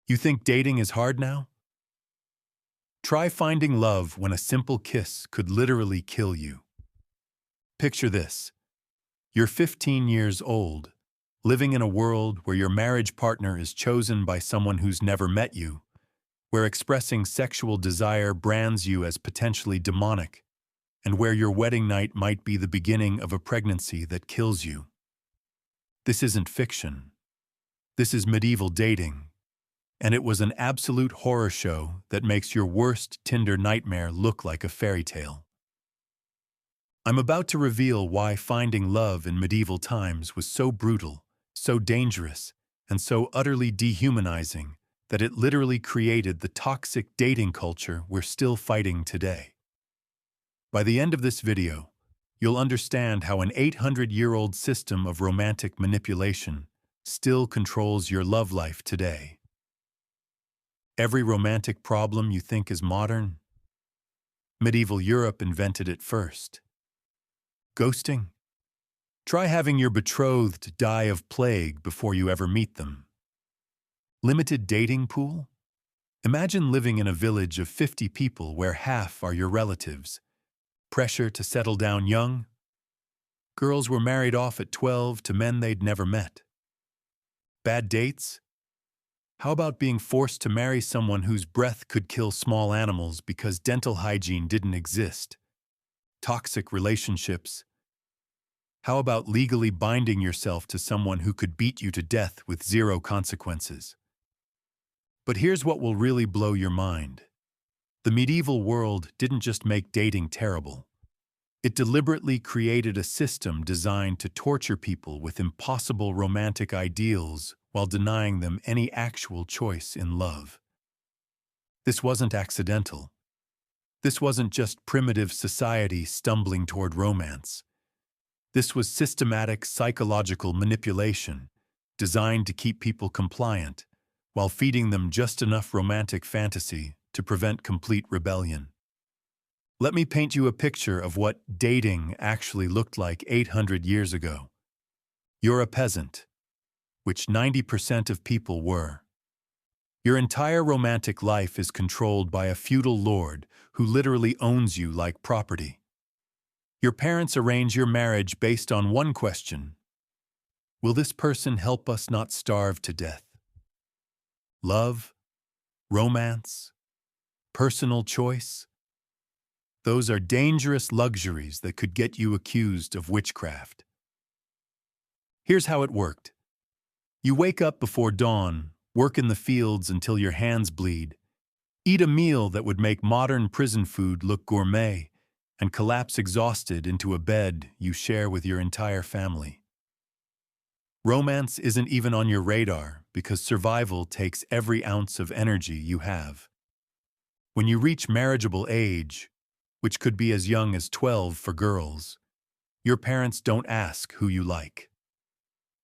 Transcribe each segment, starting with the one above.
You think dating is hard now? Try finding love when a simple kiss could literally kill you. Picture this. You're 15 years old, living in a world where your marriage partner is chosen by someone who's never met you, where expressing sexual desire brands you as potentially demonic, and where your wedding night might be the beginning of a pregnancy that kills you. This isn't fiction. This is medieval dating, and it was an absolute horror show that makes your worst Tinder nightmare look like a fairy tale. I'm about to reveal why finding love in medieval times was so brutal, so dangerous, and so utterly dehumanizing that it literally created the toxic dating culture we're still fighting today. By the end of this video, you'll understand how an 800-year-old system of romantic manipulation still controls your love life today. Every romantic problem you think is modern, medieval Europe invented it first. Ghosting? Try having your betrothed die of plague before you ever meet them. Limited dating pool? Imagine living in a village of 50 people where half are your relatives. Pressure to settle down young? Girls were married off at 12 to men they'd never met. Bad dates? How about being forced to marry someone whose breath could kill small animals because dental hygiene didn't exist? Toxic relationships? How about legally binding yourself to someone who could beat you to death with zero consequences? But here's what will really blow your mind. The medieval world didn't just make dating terrible. It deliberately created a system designed to torture people with impossible romantic ideals while denying them any actual choice in love. This wasn't accidental. This wasn't just primitive society stumbling toward romance. This was systematic psychological manipulation designed to keep people compliant while feeding them just enough romantic fantasy to prevent complete rebellion. Let me paint you a picture of what dating actually looked like 800 years ago. You're a peasant, which 90% of people were. Your entire romantic life is controlled by a feudal lord who literally owns you like property. Your parents arrange your marriage based on one question: will this person help us not starve to death? Love, romance, personal choice? Those are dangerous luxuries that could get you accused of witchcraft. Here's how it worked. You wake up before dawn, work in the fields until your hands bleed, eat a meal that would make modern prison food look gourmet, and collapse exhausted into a bed you share with your entire family. Romance isn't even on your radar because survival takes every ounce of energy you have. When you reach marriageable age, which could be as young as 12 for girls, your parents don't ask who you like.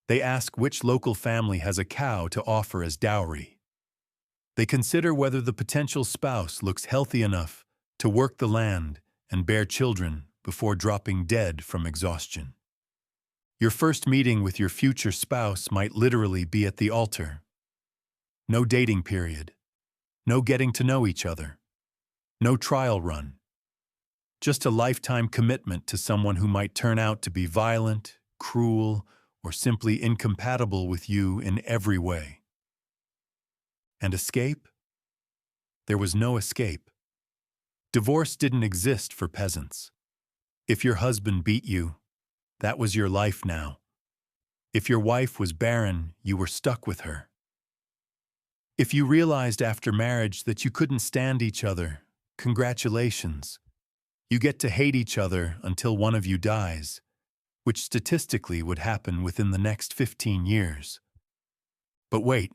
They ask which local family has a cow to offer as dowry. They consider whether the potential spouse looks healthy enough to work the land and bear children before dropping dead from exhaustion. Your first meeting with your future spouse might literally be at the altar. No dating period. No getting to know each other. No trial run. Just a lifetime commitment to someone who might turn out to be violent, cruel, or simply incompatible with you in every way. And escape? There was no escape. Divorce didn't exist for peasants. If your husband beat you, that was your life now. If your wife was barren, you were stuck with her. If you realized after marriage that you couldn't stand each other, congratulations. You get to hate each other until one of you dies, which statistically would happen within the next 15 years. But wait,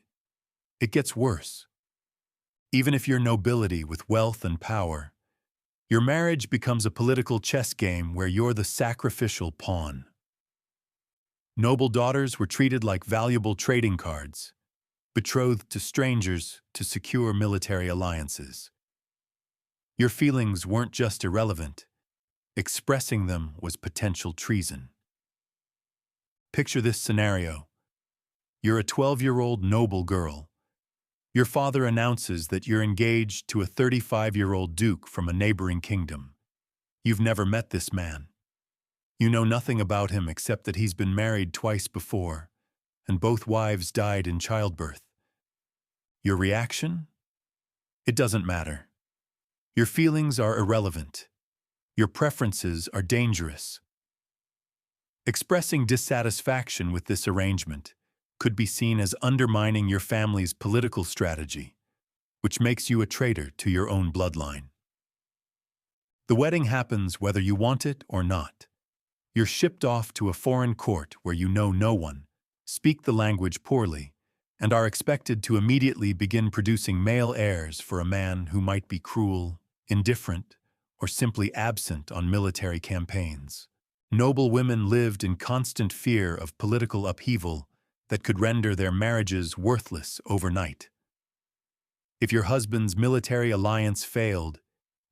it gets worse. Even if you're nobility with wealth and power, your marriage becomes a political chess game where you're the sacrificial pawn. Noble daughters were treated like valuable trading cards, betrothed to strangers to secure military alliances. Your feelings weren't just irrelevant. Expressing them was potential treason. Picture this scenario. You're a 12-year-old noble girl. Your father announces that you're engaged to a 35-year-old duke from a neighboring kingdom. You've never met this man. You know nothing about him except that he's been married twice before, and both wives died in childbirth. Your reaction? It doesn't matter. Your feelings are irrelevant. Your preferences are dangerous. Expressing dissatisfaction with this arrangement could be seen as undermining your family's political strategy, which makes you a traitor to your own bloodline. The wedding happens whether you want it or not. You're shipped off to a foreign court where you know no one, speak the language poorly, and are expected to immediately begin producing male heirs for a man who might be cruel, indifferent, or simply absent on military campaigns. Noble women lived in constant fear of political upheaval that could render their marriages worthless overnight. If your husband's military alliance failed,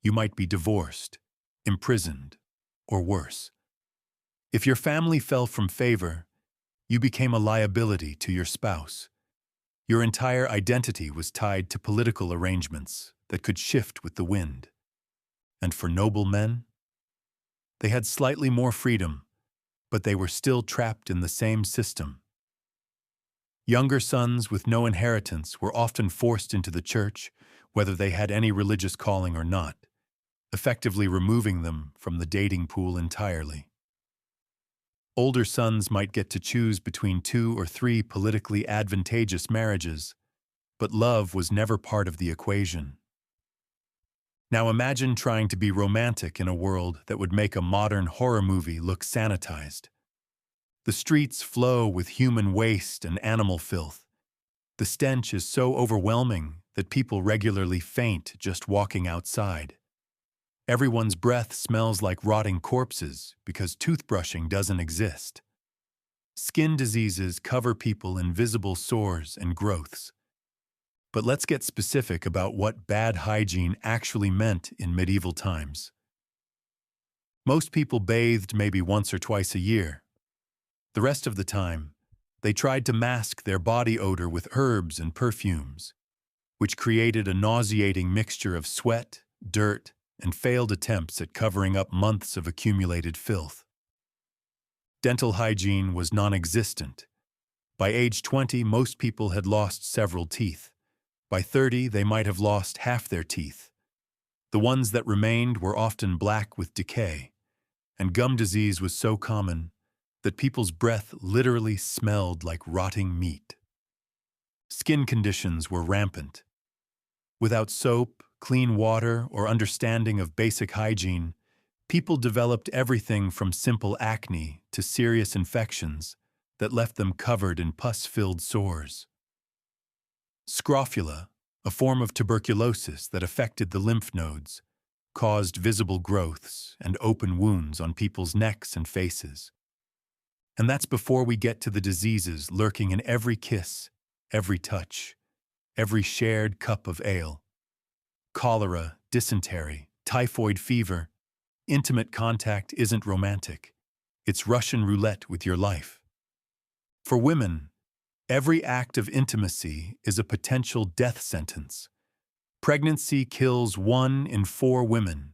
you might be divorced, imprisoned, or worse. If your family fell from favor, you became a liability to your spouse. Your entire identity was tied to political arrangements that could shift with the wind. And for noble men, they had slightly more freedom, but they were still trapped in the same system. Younger sons with no inheritance were often forced into the church, whether they had any religious calling or not, effectively removing them from the dating pool entirely. Older sons might get to choose between 2 or 3 politically advantageous marriages, but love was never part of the equation. Now imagine trying to be romantic in a world that would make a modern horror movie look sanitized. The streets flow with human waste and animal filth. The stench is so overwhelming that people regularly faint just walking outside. Everyone's breath smells like rotting corpses because toothbrushing doesn't exist. Skin diseases cover people in visible sores and growths. But let's get specific about what bad hygiene actually meant in medieval times. Most people bathed maybe once or twice a year. The rest of the time, they tried to mask their body odor with herbs and perfumes, which created a nauseating mixture of sweat, dirt, and failed attempts at covering up months of accumulated filth. Dental hygiene was non-existent. By age 20, most people had lost several teeth. By 30, they might have lost half their teeth. The ones that remained were often black with decay, and gum disease was so common that people's breath literally smelled like rotting meat. Skin conditions were rampant. Without soap, clean water, or understanding of basic hygiene, people developed everything from simple acne to serious infections that left them covered in pus-filled sores. Scrofula, a form of tuberculosis that affected the lymph nodes, caused visible growths and open wounds on people's necks and faces. And that's before we get to the diseases lurking in every kiss, every touch, every shared cup of ale. Cholera, dysentery, typhoid fever. Intimate contact isn't romantic. It's Russian roulette with your life. For women, every act of intimacy is a potential death sentence. Pregnancy kills 1 in 4 women.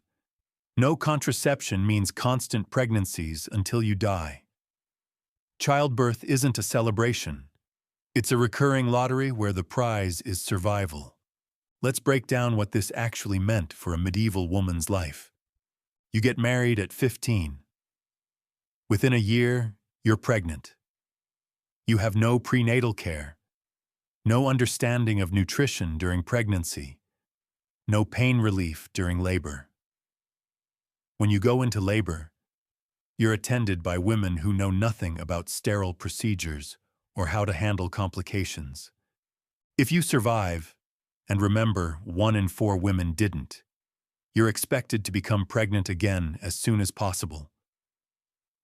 No contraception means constant pregnancies until you die. Childbirth isn't a celebration. It's a recurring lottery where the prize is survival. Let's break down what this actually meant for a medieval woman's life. You get married at 15. Within a year, you're pregnant. You have no prenatal care, no understanding of nutrition during pregnancy, no pain relief during labor. When you go into labor, you're attended by women who know nothing about sterile procedures or how to handle complications. If you survive, and remember 1 in 4 women didn't, you're expected to become pregnant again as soon as possible.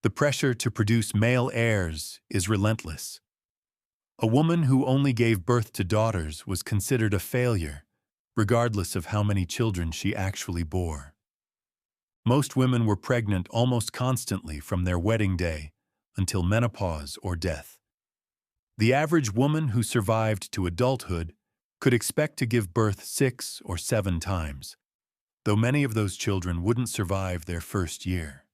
The pressure to produce male heirs is relentless. A woman who only gave birth to daughters was considered a failure, regardless of how many children she actually bore. Most women were pregnant almost constantly from their wedding day until menopause or death. The average woman who survived to adulthood could expect to give birth 6 or 7 times, though many of those children wouldn't survive their first year.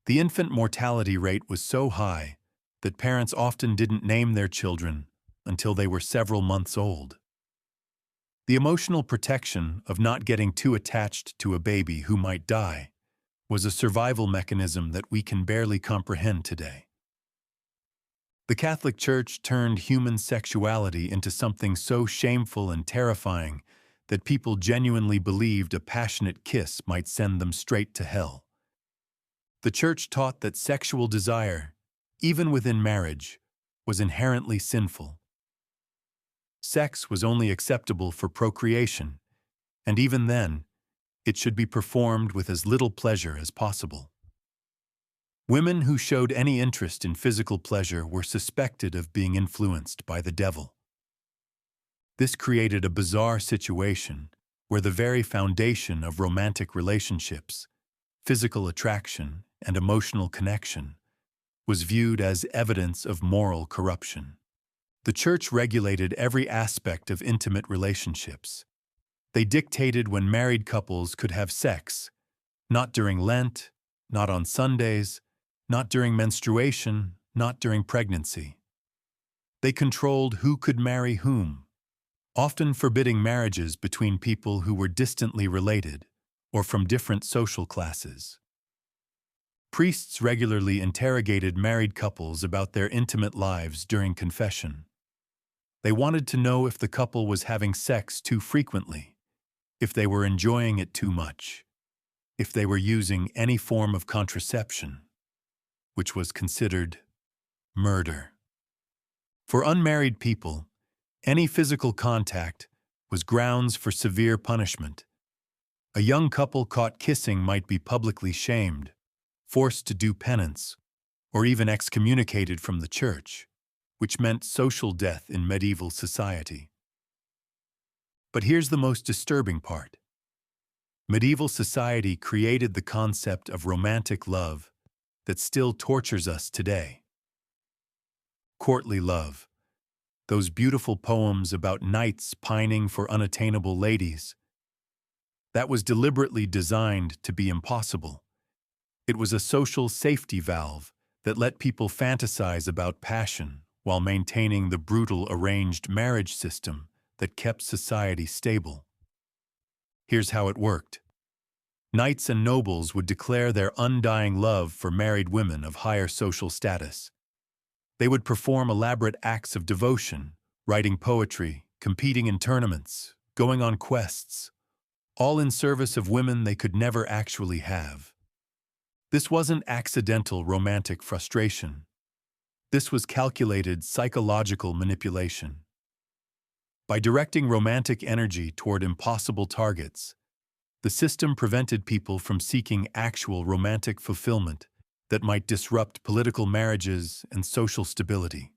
The infant mortality rate was so high that parents often didn't name their children until they were several months old. The emotional protection of not getting too attached to a baby who might die was a survival mechanism that we can barely comprehend today. The Catholic Church turned human sexuality into something so shameful and terrifying that people genuinely believed a passionate kiss might send them straight to hell. The Church taught that sexual desire, even within marriage, was inherently sinful. Sex was only acceptable for procreation, and even then, it should be performed with as little pleasure as possible. Women who showed any interest in physical pleasure were suspected of being influenced by the devil. This created a bizarre situation where the very foundation of romantic relationships, physical attraction, and emotional connection, was viewed as evidence of moral corruption. The Church regulated every aspect of intimate relationships. They dictated when married couples could have sex, not during Lent, not on Sundays, not during menstruation, not during pregnancy. They controlled who could marry whom, often forbidding marriages between people who were distantly related or from different social classes. Priests regularly interrogated married couples about their intimate lives during confession. They wanted to know if the couple was having sex too frequently, if they were enjoying it too much, if they were using any form of contraception, which was considered murder. For unmarried people, any physical contact was grounds for severe punishment. A young couple caught kissing might be publicly shamed, forced to do penance, or even excommunicated from the church, which meant social death in medieval society. But here's the most disturbing part. Medieval society created the concept of romantic love that still tortures us today. Courtly love, those beautiful poems about knights pining for unattainable ladies, that was deliberately designed to be impossible. It was a social safety valve that let people fantasize about passion while maintaining the brutal arranged marriage system that kept society stable. Here's how it worked. Knights and nobles would declare their undying love for married women of higher social status. They would perform elaborate acts of devotion, writing poetry, competing in tournaments, going on quests, all in service of women they could never actually have. This wasn't accidental romantic frustration. This was calculated psychological manipulation. By directing romantic energy toward impossible targets, the system prevented people from seeking actual romantic fulfillment that might disrupt political marriages and social stability.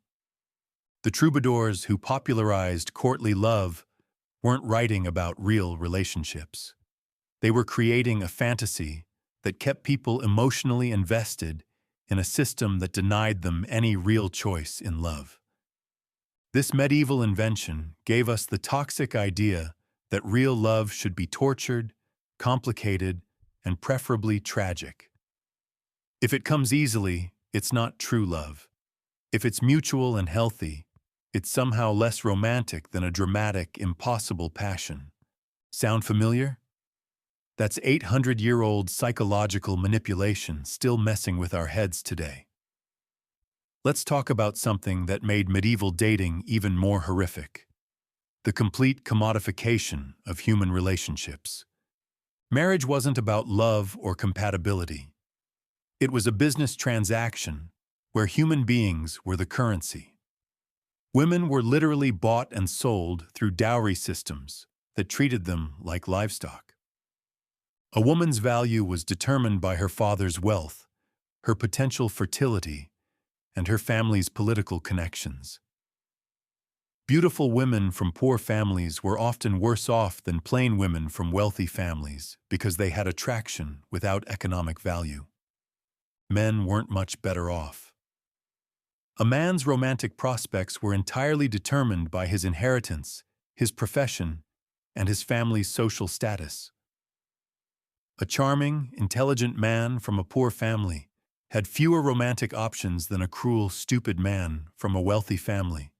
The troubadours who popularized courtly love weren't writing about real relationships. They were creating a fantasy that kept people emotionally invested in a system that denied them any real choice in love. This medieval invention gave us the toxic idea that real love should be tortured, complicated, and preferably tragic. If it comes easily, it's not true love. If it's mutual and healthy, it's somehow less romantic than a dramatic, impossible passion. Sound familiar? That's 800-year-old psychological manipulation still messing with our heads today. Let's talk about something that made medieval dating even more horrific: the complete commodification of human relationships. Marriage wasn't about love or compatibility. It was a business transaction where human beings were the currency. Women were literally bought and sold through dowry systems that treated them like livestock. A woman's value was determined by her father's wealth, her potential fertility, and her family's political connections. Beautiful women from poor families were often worse off than plain women from wealthy families because they had attraction without economic value. Men weren't much better off. A man's romantic prospects were entirely determined by his inheritance, his profession, and his family's social status. A charming, intelligent man from a poor family had fewer romantic options than a cruel, stupid man from a wealthy family.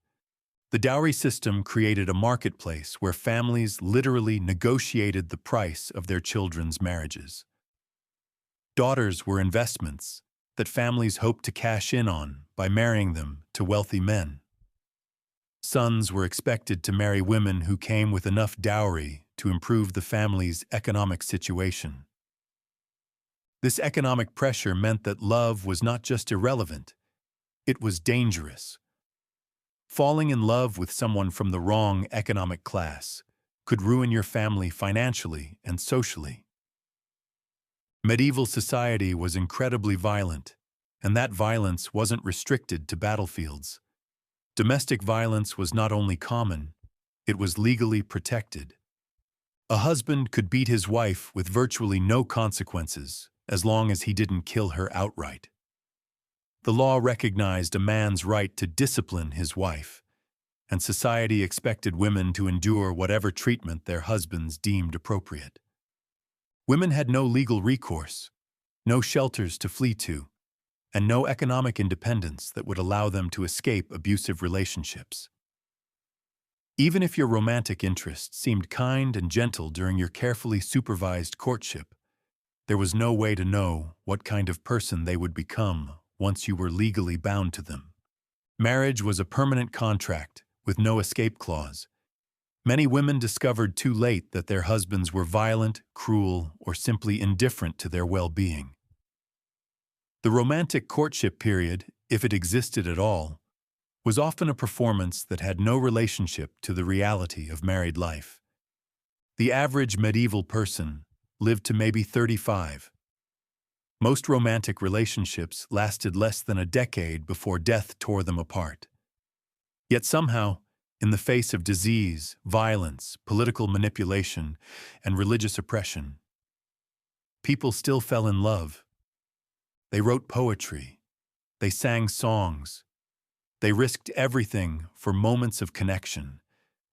The dowry system created a marketplace where families literally negotiated the price of their children's marriages. Daughters were investments that families hoped to cash in on by marrying them to wealthy men. Sons were expected to marry women who came with enough dowry to improve the family's economic situation. This economic pressure meant that love was not just irrelevant, it was dangerous. Falling in love with someone from the wrong economic class could ruin your family financially and socially. Medieval society was incredibly violent, and that violence wasn't restricted to battlefields. Domestic violence was not only common, it was legally protected. A husband could beat his wife with virtually no consequences, as long as he didn't kill her outright. The law recognized a man's right to discipline his wife, and society expected women to endure whatever treatment their husbands deemed appropriate. Women had no legal recourse, no shelters to flee to, and no economic independence that would allow them to escape abusive relationships. Even if your romantic interest seemed kind and gentle during your carefully supervised courtship, there was no way to know what kind of person they would become once you were legally bound to them. Marriage was a permanent contract with no escape clause. Many women discovered too late that their husbands were violent, cruel, or simply indifferent to their well-being. The romantic courtship period, if it existed at all, was often a performance that had no relationship to the reality of married life. The average medieval person lived to maybe 35. Most romantic relationships lasted less than a decade before death tore them apart. Yet somehow, in the face of disease, violence, political manipulation, and religious oppression, people still fell in love. They wrote poetry. They sang songs. They risked everything for moments of connection,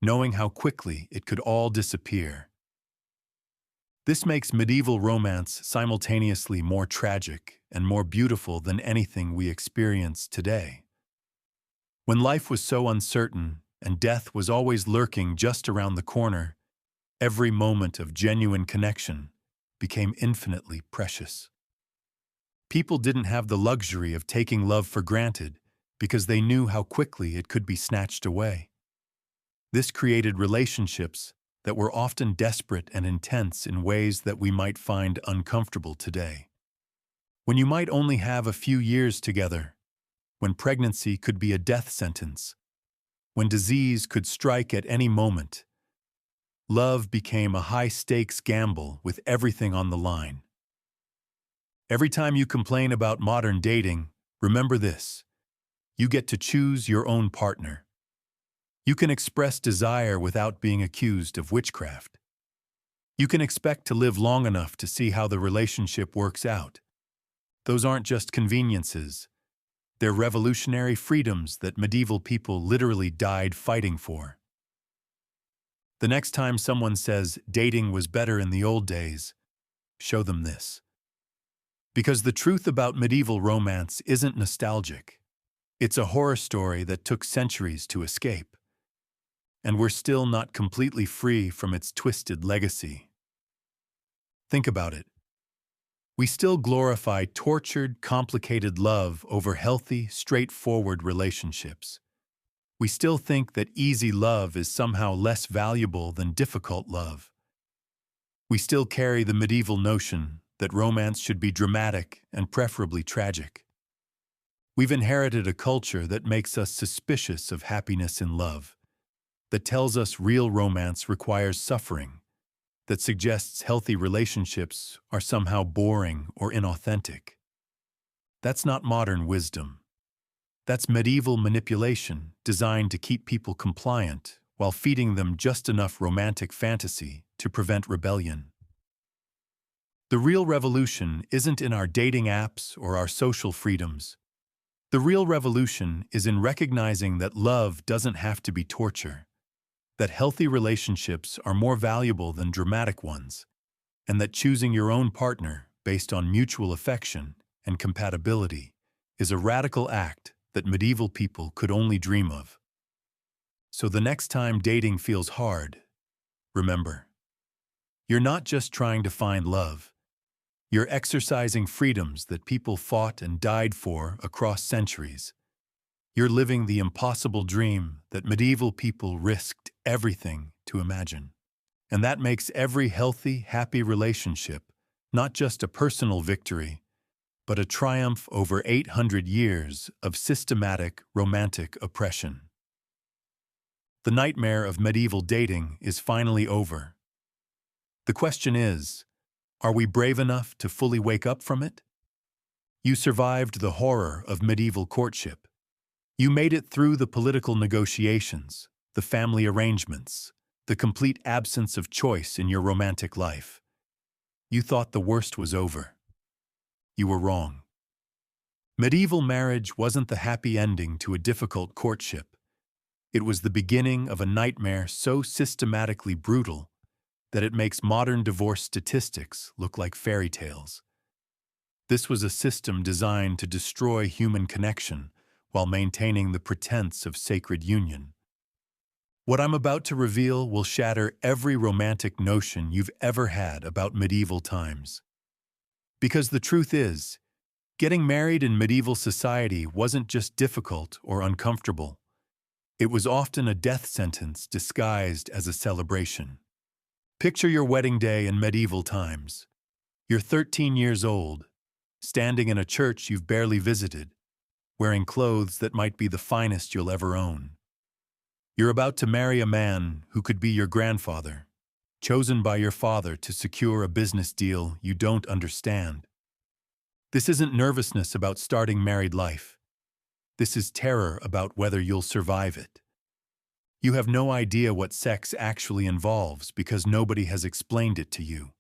knowing how quickly it could all disappear. This makes medieval romance simultaneously more tragic and more beautiful than anything we experience today. When life was so uncertain and death was always lurking just around the corner, every moment of genuine connection became infinitely precious. People didn't have the luxury of taking love for granted because they knew how quickly it could be snatched away. This created relationships that were often desperate and intense in ways that we might find uncomfortable today. When you might only have a few years together, when pregnancy could be a death sentence, when disease could strike at any moment, love became a high-stakes gamble with everything on the line. Every time you complain about modern dating, remember this: you get to choose your own partner. You can express desire without being accused of witchcraft. You can expect to live long enough to see how the relationship works out. Those aren't just conveniences. They're revolutionary freedoms that medieval people literally died fighting for. The next time someone says dating was better in the old days, show them this. Because the truth about medieval romance isn't nostalgic. It's a horror story that took centuries to escape. And we're still not completely free from its twisted legacy. Think about it. We still glorify tortured, complicated love over healthy, straightforward relationships. We still think that easy love is somehow less valuable than difficult love. We still carry the medieval notion that romance should be dramatic and preferably tragic. We've inherited a culture that makes us suspicious of happiness in love, that tells us real romance requires suffering, that suggests healthy relationships are somehow boring or inauthentic. That's not modern wisdom. That's medieval manipulation designed to keep people compliant while feeding them just enough romantic fantasy to prevent rebellion. The real revolution isn't in our dating apps or our social freedoms. The real revolution is in recognizing that love doesn't have to be torture. that healthy relationships are more valuable than dramatic ones, and that choosing your own partner based on mutual affection and compatibility is a radical act that medieval people could only dream of. So the next time dating feels hard, remember, you're not just trying to find love. You're exercising freedoms that people fought and died for across centuries. You're living the impossible dream that medieval people risked everything to imagine. And that makes every healthy, happy relationship not just a personal victory, but a triumph over 800 years of systematic romantic oppression. The nightmare of medieval dating is finally over. The question is, are we brave enough to fully wake up from it? You survived the horror of medieval courtship. You made it through the political negotiations, the family arrangements, the complete absence of choice in your romantic life. You thought the worst was over. You were wrong. Medieval marriage wasn't the happy ending to a difficult courtship. It was the beginning of a nightmare so systematically brutal that it makes modern divorce statistics look like fairy tales. This was a system designed to destroy human connection while maintaining the pretense of sacred union. What I'm about to reveal will shatter every romantic notion you've ever had about medieval times. Because the truth is, getting married in medieval society wasn't just difficult or uncomfortable. It was often a death sentence disguised as a celebration. Picture your wedding day in medieval times. You're 13 years old, standing in a church you've barely visited, wearing clothes that might be the finest you'll ever own. You're about to marry a man who could be your grandfather, chosen by your father to secure a business deal you don't understand. This isn't nervousness about starting married life. This is terror about whether you'll survive it. You have no idea what sex actually involves because nobody has explained it to you.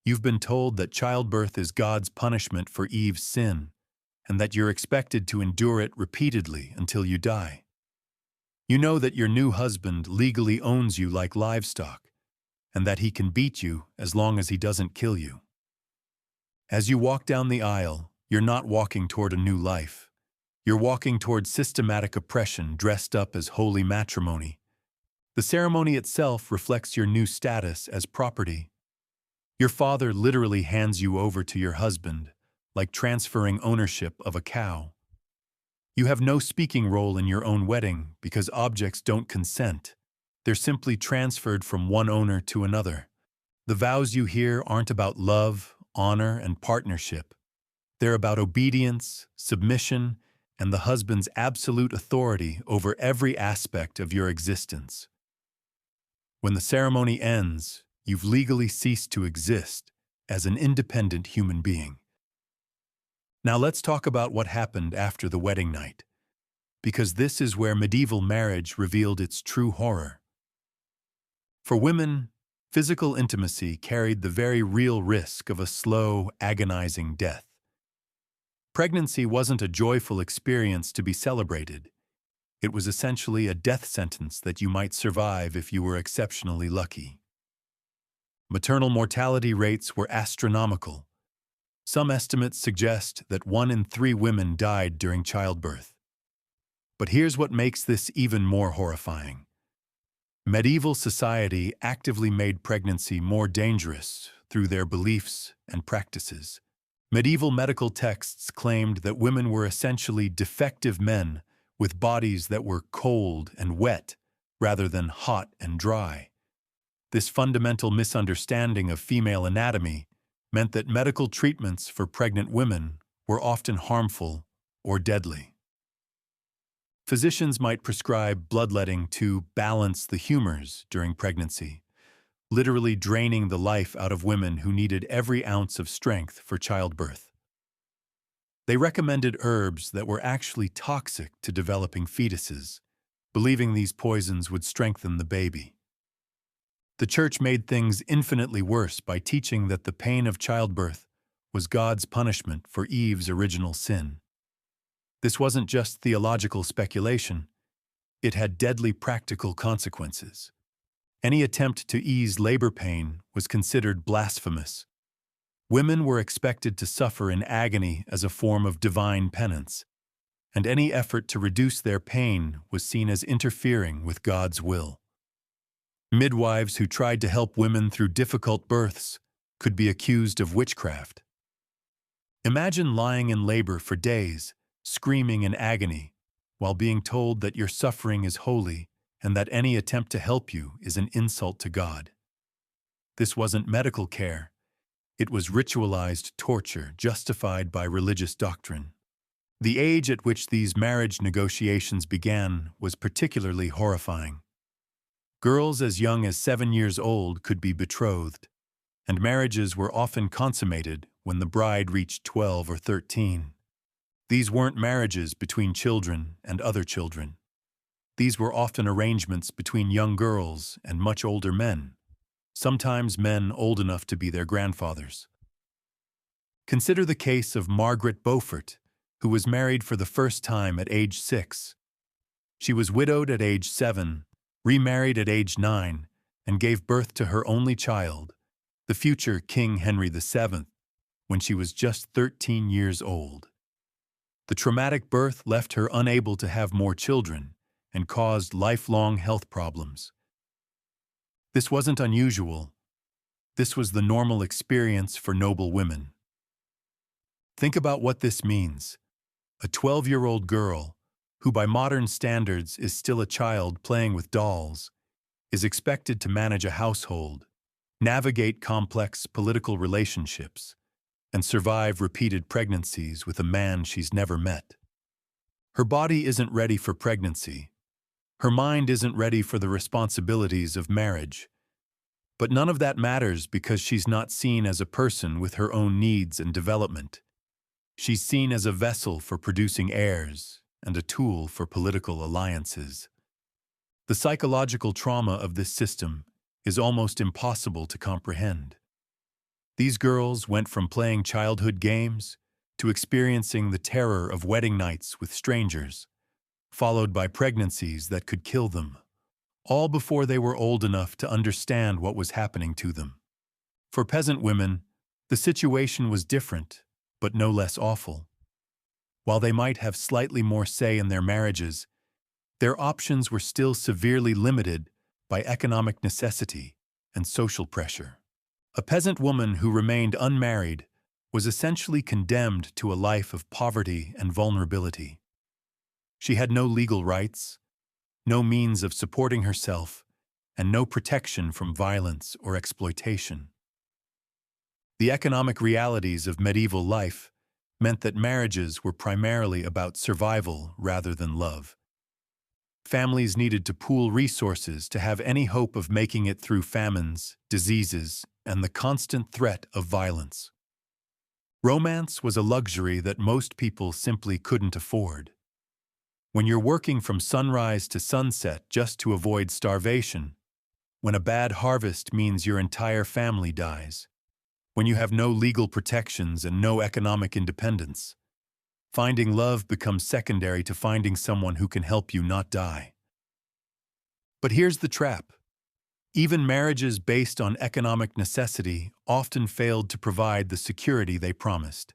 You've been told that childbirth is God's punishment for Eve's sin, and that you're expected to endure it repeatedly until you die. You know that your new husband legally owns you like livestock, and that he can beat you as long as he doesn't kill you. As you walk down the aisle, you're not walking toward a new life. You're walking toward systematic oppression dressed up as holy matrimony. The ceremony itself reflects your new status as property. Your father literally hands you over to your husband, like transferring ownership of a cow. You have no speaking role in your own wedding because objects don't consent. They're simply transferred from one owner to another. The vows you hear aren't about love, honor, and partnership. They're about obedience, submission, and the husband's absolute authority over every aspect of your existence. When the ceremony ends, you've legally ceased to exist as an independent human being. Now let's talk about what happened after the wedding night, because this is where medieval marriage revealed its true horror. For women, physical intimacy carried the very real risk of a slow, agonizing death. Pregnancy wasn't a joyful experience to be celebrated. It was essentially a death sentence that you might survive if you were exceptionally lucky. Maternal mortality rates were astronomical. Some estimates suggest that 1 in 3 women died during childbirth. But here's what makes this even more horrifying. Medieval society actively made pregnancy more dangerous through their beliefs and practices. Medieval medical texts claimed that women were essentially defective men with bodies that were cold and wet rather than hot and dry. This fundamental misunderstanding of female anatomy meant that medical treatments for pregnant women were often harmful or deadly. Physicians might prescribe bloodletting to balance the humors during pregnancy, literally draining the life out of women who needed every ounce of strength for childbirth. They recommended herbs that were actually toxic to developing fetuses, believing these poisons would strengthen the baby. The church made things infinitely worse by teaching that the pain of childbirth was God's punishment for Eve's original sin. This wasn't just theological speculation. It had deadly practical consequences. Any attempt to ease labor pain was considered blasphemous. Women were expected to suffer in agony as a form of divine penance, and any effort to reduce their pain was seen as interfering with God's will. Midwives who tried to help women through difficult births could be accused of witchcraft. Imagine lying in labor for days, screaming in agony, while being told that your suffering is holy and that any attempt to help you is an insult to God. This wasn't medical care. It was ritualized torture justified by religious doctrine. The age at which these marriage negotiations began was particularly horrifying. Girls as young as 7 years old could be betrothed, and marriages were often consummated when the bride reached 12 or 13. These weren't marriages between children and other children. These were often arrangements between young girls and much older men, sometimes men old enough to be their grandfathers. Consider the case of Margaret Beaufort, who was married for the first time at age 6. She was widowed at age 7, remarried at age 9, and gave birth to her only child, the future King Henry VII, when she was just 13 years old. The traumatic birth left her unable to have more children and caused lifelong health problems. This wasn't unusual. This was the normal experience for noble women. Think about what this means. A 12-year-old girl, who by modern standards is still a child playing with dolls, is expected to manage a household, navigate complex political relationships, and survive repeated pregnancies with a man she's never met. Her body isn't ready for pregnancy. Her mind isn't ready for the responsibilities of marriage. But none of that matters because she's not seen as a person with her own needs and development. She's seen as a vessel for producing heirs and a tool for political alliances. The psychological trauma of this system is almost impossible to comprehend. These girls went from playing childhood games to experiencing the terror of wedding nights with strangers, followed by pregnancies that could kill them, all before they were old enough to understand what was happening to them. For peasant women, the situation was different, but no less awful. While they might have slightly more say in their marriages, their options were still severely limited by economic necessity and social pressure. A peasant woman who remained unmarried was essentially condemned to a life of poverty and vulnerability. She had no legal rights, no means of supporting herself, and no protection from violence or exploitation. The economic realities of medieval life meant that marriages were primarily about survival rather than love. Families needed to pool resources to have any hope of making it through famines, diseases, and the constant threat of violence. Romance was a luxury that most people simply couldn't afford. When you're working from sunrise to sunset just to avoid starvation, when a bad harvest means your entire family dies, when you have no legal protections and no economic independence, finding love becomes secondary to finding someone who can help you not die. But here's the trap. Even marriages based on economic necessity often failed to provide the security they promised.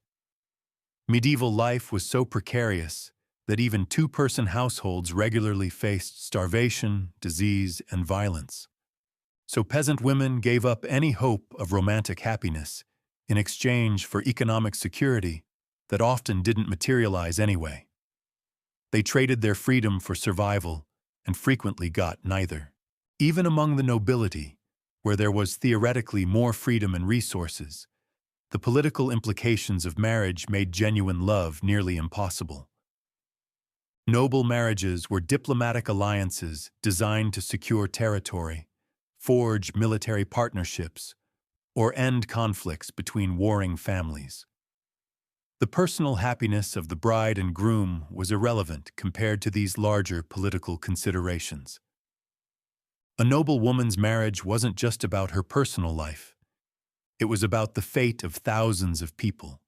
Medieval life was so precarious that even two-person households regularly faced starvation, disease, and violence. So peasant women gave up any hope of romantic happiness in exchange for economic security that often didn't materialize anyway. They traded their freedom for survival and frequently got neither. Even among the nobility, where there was theoretically more freedom and resources, the political implications of marriage made genuine love nearly impossible. Noble marriages were diplomatic alliances designed to secure territory, forge military partnerships, or end conflicts between warring families. The personal happiness of the bride and groom was irrelevant compared to these larger political considerations. A noble woman's marriage wasn't just about her personal life. It was about the fate of thousands of people,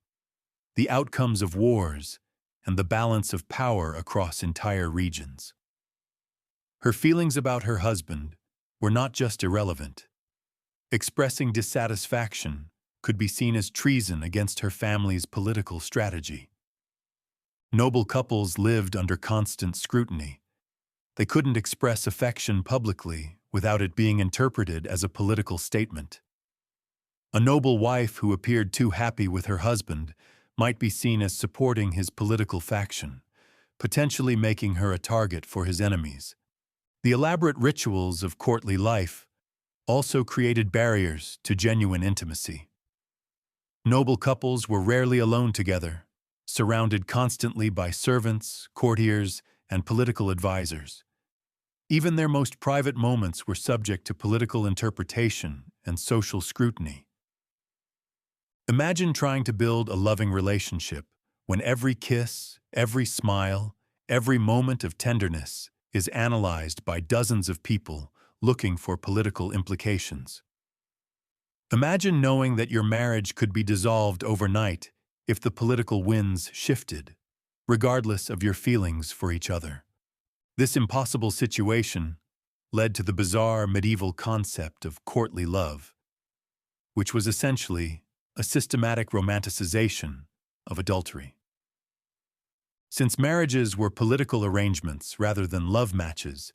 the outcomes of wars, and the balance of power across entire regions. Her feelings about her husband were not just irrelevant. Expressing dissatisfaction could be seen as treason against her family's political strategy. Noble couples lived under constant scrutiny. They couldn't express affection publicly without it being interpreted as a political statement. A noble wife who appeared too happy with her husband might be seen as supporting his political faction, potentially making her a target for his enemies. The elaborate rituals of courtly life also created barriers to genuine intimacy. Noble couples were rarely alone together, surrounded constantly by servants, courtiers, and political advisors. Even their most private moments were subject to political interpretation and social scrutiny. Imagine trying to build a loving relationship when every kiss, every smile, every moment of tenderness is analyzed by dozens of people looking for political implications. Imagine knowing that your marriage could be dissolved overnight if the political winds shifted, regardless of your feelings for each other. This impossible situation led to the bizarre medieval concept of courtly love, which was essentially a systematic romanticization of adultery. Since marriages were political arrangements rather than love matches,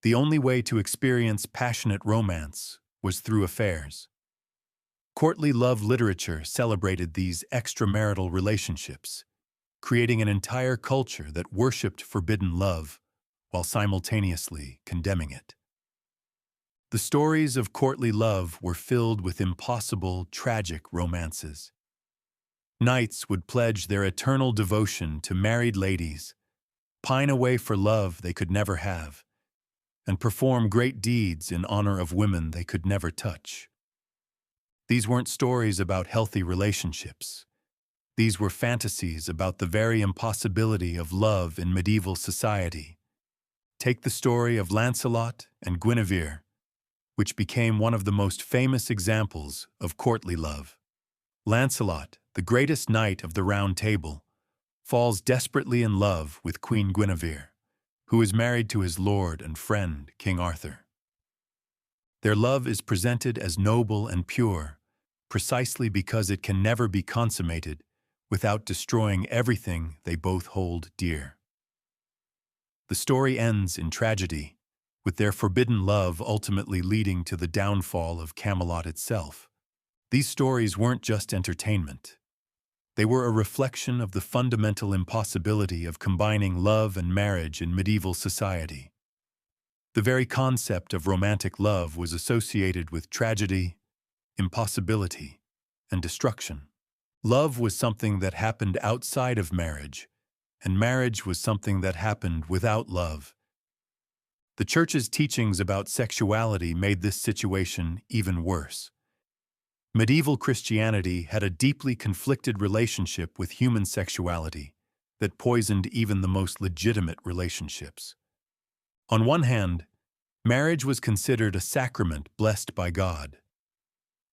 the only way to experience passionate romance was through affairs. Courtly love literature celebrated these extramarital relationships, creating an entire culture that worshipped forbidden love while simultaneously condemning it. The stories of courtly love were filled with impossible, tragic romances. Knights would pledge their eternal devotion to married ladies, pine away for love they could never have, and perform great deeds in honor of women they could never touch. These weren't stories about healthy relationships. These were fantasies about the very impossibility of love in medieval society. Take the story of Lancelot and Guinevere, which became one of the most famous examples of courtly love. Lancelot, the greatest knight of the Round Table, falls desperately in love with Queen Guinevere, who is married to his lord and friend, King Arthur. Their love is presented as noble and pure, precisely because it can never be consummated without destroying everything they both hold dear. The story ends in tragedy, with their forbidden love ultimately leading to the downfall of Camelot itself. These stories weren't just entertainment. They were a reflection of the fundamental impossibility of combining love and marriage in medieval society. The very concept of romantic love was associated with tragedy, impossibility, and destruction. Love was something that happened outside of marriage, and marriage was something that happened without love. The Church's teachings about sexuality made this situation even worse. Medieval Christianity had a deeply conflicted relationship with human sexuality that poisoned even the most legitimate relationships. On one hand, marriage was considered a sacrament blessed by God.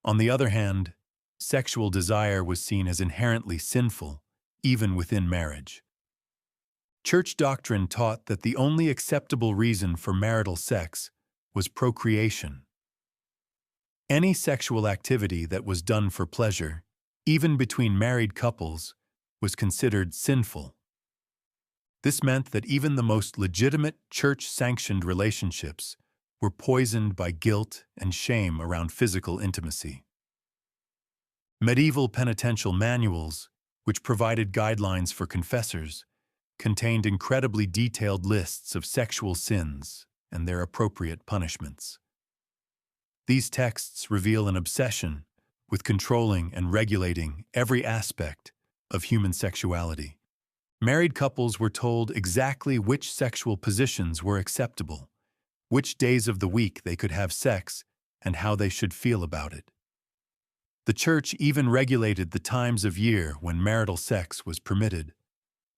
On the other hand, sexual desire was seen as inherently sinful, even within marriage. Church doctrine taught that the only acceptable reason for marital sex was procreation. Any sexual activity that was done for pleasure, even between married couples, was considered sinful. This meant that even the most legitimate church-sanctioned relationships were poisoned by guilt and shame around physical intimacy. Medieval penitential manuals, which provided guidelines for confessors, contained incredibly detailed lists of sexual sins and their appropriate punishments. These texts reveal an obsession with controlling and regulating every aspect of human sexuality. Married couples were told exactly which sexual positions were acceptable, which days of the week they could have sex, and how they should feel about it. The Church even regulated the times of year when marital sex was permitted.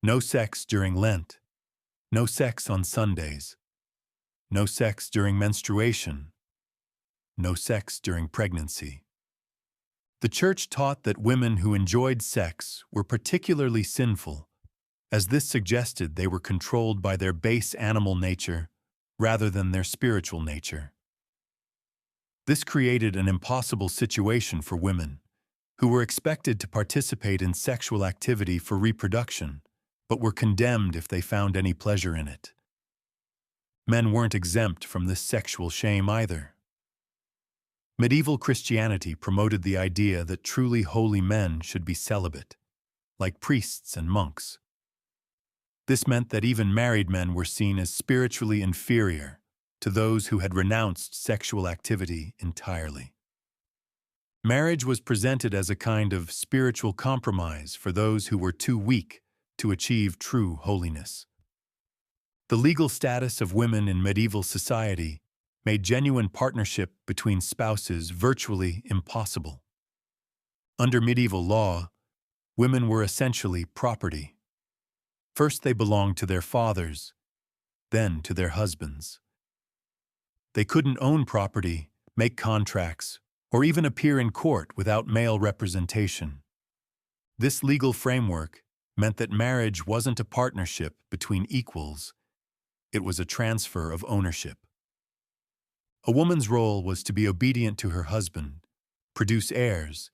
No sex during Lent, no sex on Sundays, no sex during menstruation, no sex during pregnancy. The Church taught that women who enjoyed sex were particularly sinful, as this suggested they were controlled by their base animal nature rather than their spiritual nature. This created an impossible situation for women, who were expected to participate in sexual activity for reproduction, but were condemned if they found any pleasure in it. Men weren't exempt from this sexual shame either. Medieval Christianity promoted the idea that truly holy men should be celibate, like priests and monks. This meant that even married men were seen as spiritually inferior to those who had renounced sexual activity entirely. Marriage was presented as a kind of spiritual compromise for those who were too weak to achieve true holiness. The legal status of women in medieval society made genuine partnership between spouses virtually impossible. Under medieval law, women were essentially property. First they belonged to their fathers, then to their husbands. They couldn't own property, make contracts, or even appear in court without male representation. This legal framework meant that marriage wasn't a partnership between equals, it was a transfer of ownership. A woman's role was to be obedient to her husband, produce heirs,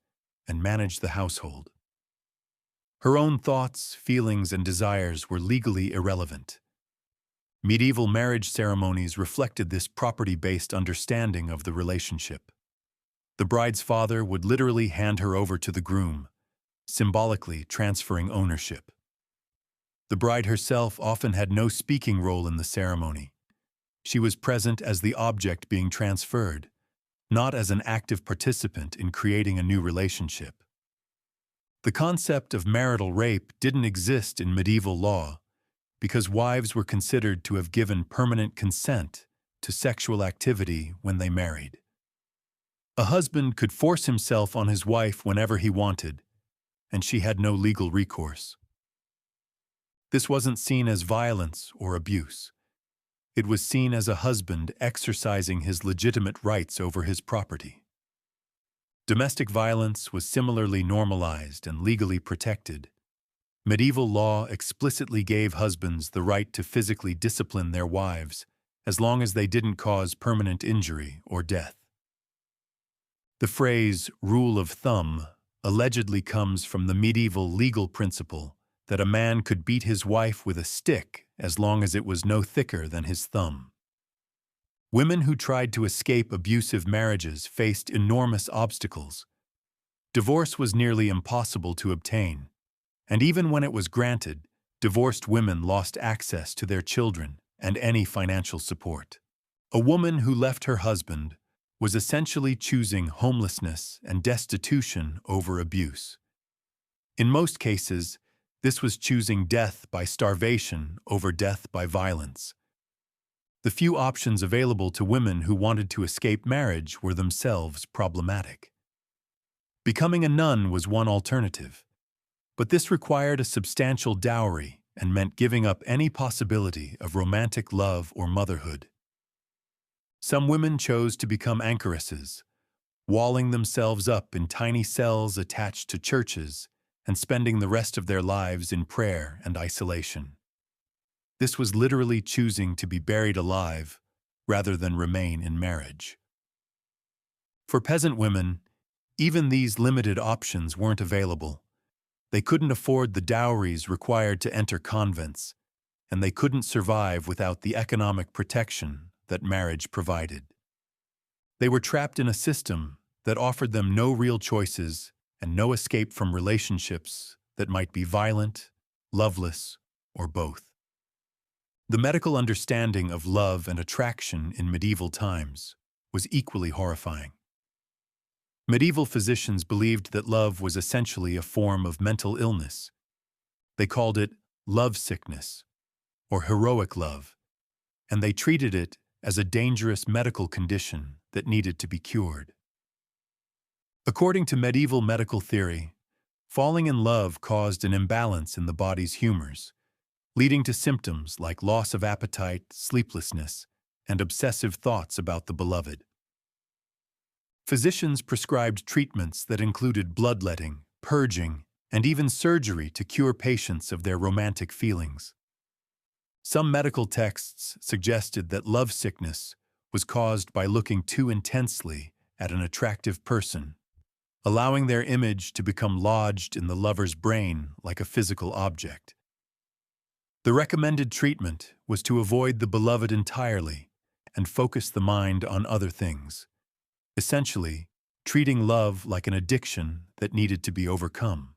and manage the household. Her own thoughts, feelings, and desires were legally irrelevant. Medieval marriage ceremonies reflected this property-based understanding of the relationship. The bride's father would literally hand her over to the groom, symbolically transferring ownership. The bride herself often had no speaking role in the ceremony. She was present as the object being transferred, not as an active participant in creating a new relationship. The concept of marital rape didn't exist in medieval law because wives were considered to have given permanent consent to sexual activity when they married. A husband could force himself on his wife whenever he wanted, and she had no legal recourse. This wasn't seen as violence or abuse. It was seen as a husband exercising his legitimate rights over his property. Domestic violence was similarly normalized and legally protected. Medieval law explicitly gave husbands the right to physically discipline their wives as long as they didn't cause permanent injury or death. The phrase rule of thumb allegedly comes from the medieval legal principle that a man could beat his wife with a stick as long as it was no thicker than his thumb. Women who tried to escape abusive marriages faced enormous obstacles. Divorce was nearly impossible to obtain, and even when it was granted, divorced women lost access to their children and any financial support. A woman who left her husband was essentially choosing homelessness and destitution over abuse. In most cases, this was choosing death by starvation over death by violence. The few options available to women who wanted to escape marriage were themselves problematic. Becoming a nun was one alternative, but this required a substantial dowry and meant giving up any possibility of romantic love or motherhood. Some women chose to become anchoresses, walling themselves up in tiny cells attached to churches and spending the rest of their lives in prayer and isolation. This was literally choosing to be buried alive rather than remain in marriage. For peasant women, even these limited options weren't available. They couldn't afford the dowries required to enter convents, and they couldn't survive without the economic protection that marriage provided. They were trapped in a system that offered them no real choices and no escape from relationships that might be violent, loveless, or both. The medical understanding of love and attraction in medieval times was equally horrifying. Medieval physicians believed that love was essentially a form of mental illness. They called it love sickness, or heroic love, and they treated it as a dangerous medical condition that needed to be cured. According to medieval medical theory, falling in love caused an imbalance in the body's humors, leading to symptoms like loss of appetite, sleeplessness, and obsessive thoughts about the beloved. Physicians prescribed treatments that included bloodletting, purging, and even surgery to cure patients of their romantic feelings. Some medical texts suggested that love sickness was caused by looking too intensely at an attractive person, allowing their image to become lodged in the lover's brain like a physical object. The recommended treatment was to avoid the beloved entirely and focus the mind on other things, essentially treating love like an addiction that needed to be overcome.